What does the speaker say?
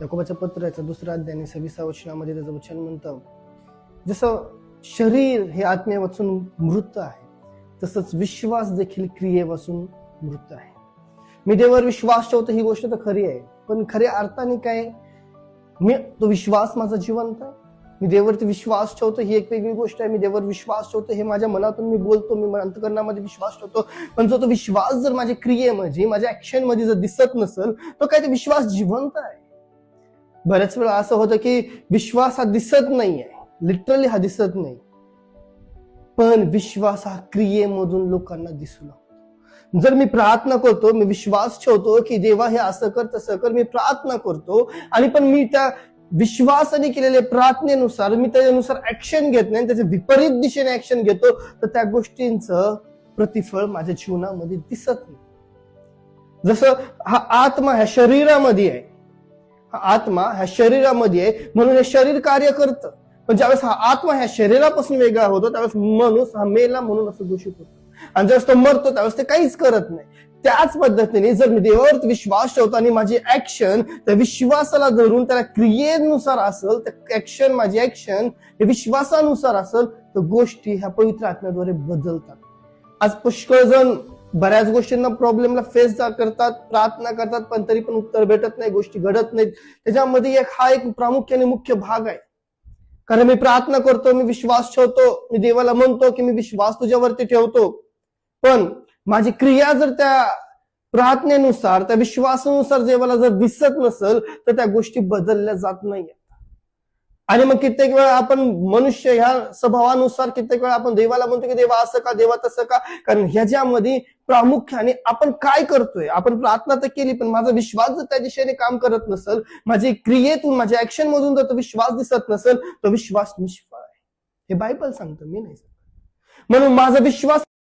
याकोबाच्या पत्राच्या 2 अध्याय 26 वचनामध्ये त्याचं वचन म्हणतं, जसं शरीर हे आत्म्यापासून मृत आहे तसंच विश्वास देखील क्रियेपासून मृत आहे. मी देवावर विश्वास ठेवतो ही गोष्ट तर खरी आहे, पण खऱ्या अर्थाने काय मी तो विश्वास माझा जिवंत आहे. मी देवावरती विश्वास ठेवतो ही एक वेगळी गोष्ट आहे. मी देवावर विश्वास ठेवतो हे माझ्या मनातून मी बोलतो, मी अंतःकरणामध्ये विश्वास ठेवतो, पण जो तो विश्वास जर माझ्या क्रियेमध्ये माझ्या ऍक्शन मध्ये जर दिसत नसेल तर काय ते विश्वास जिवंत आहे. बऱ्याच वेळा असं होतं की विश्वास हा दिसत नाहीये, लिटरली हा दिसत नाही, पण विश्वास हा क्रियेमधून लोकांना दिसू लागतो. जर मी प्रार्थना करतो, मी विश्वास ठेवतो की देवा हे असं कर तसं कर, मी प्रार्थना करतो आणि पण मी त्या विश्वासाने केलेल्या प्रार्थनेनुसार मी त्याच्यानुसार ऍक्शन घेत नाही, त्याच्या विपरीत दिशेने ऍक्शन घेतो, तर त्या गोष्टींचं प्रतिफळ माझ्या जीवनामध्ये दिसत नाही. जसं हा आत्मा ह्या शरीरामध्ये आहे, हा आत्मा ह्या शरीरामध्ये आहे म्हणून हे शरीर कार्य करतं, पण ज्यावेळेस हा आत्मा ह्या शरीरापासून वेगळा होतो त्यावेळेस माणूस हा मेला म्हणून असं घोषित होतो, आणि ज्यावेळेस तो मरतो त्यावेळेस ते काहीच करत नाही. त्याच पद्धतीने जर मी देवावरती विश्वास ठेवतो आणि माझी ऍक्शन त्या विश्वासाला धरून त्याला क्रियेनुसार असेल, त्या ऍक्शन माझी ऍक्शन हे विश्वासानुसार असेल, तर गोष्टी ह्या पवित्र आत्म्याद्वारे बदलतात. आज पुष्कळ जण बऱ्याच गोष्टींना प्रॉब्लेमला फेस करतात, प्रार्थना करतात, पण तरी पण उत्तर भेटत नाही, गोष्टी घडत नाहीत. त्याच्यामध्ये हा एक प्रामुख्याने मुख्य भाग आहे. कारण मी प्रार्थना करतो, मी विश्वास ठेवतो, मी देवाला म्हणतो की मी विश्वास तुझ्यावरती ठेवतो, पण माझी क्रिया जर त्या प्रार्थनेनुसार त्या विश्वासानुसार देवाला जर दिसत नसेल तर त्या गोष्टी बदलल्या जात नाहीत. आणि मग कित्येक वेळा आपण मनुष्य ह्या स्वभावानुसार कित्येक वेळा आपण देवाला म्हणतो की देवा असं का, देवा तसं का, कारण ह्याच्यामध्ये प्रामुख्याने आपण काय करतोय. आपण प्रार्थना तर केली, पण माझा विश्वास जर त्या दिशेने काम करत नसेल, माझी क्रियेतून माझ्या ऍक्शन मधून जर तो विश्वास दिसत नसेल, तो विश्वास निष्फळ आहे. हे बायबल सांगतं, मी नाही सांगत. म्हणून माझा विश्वास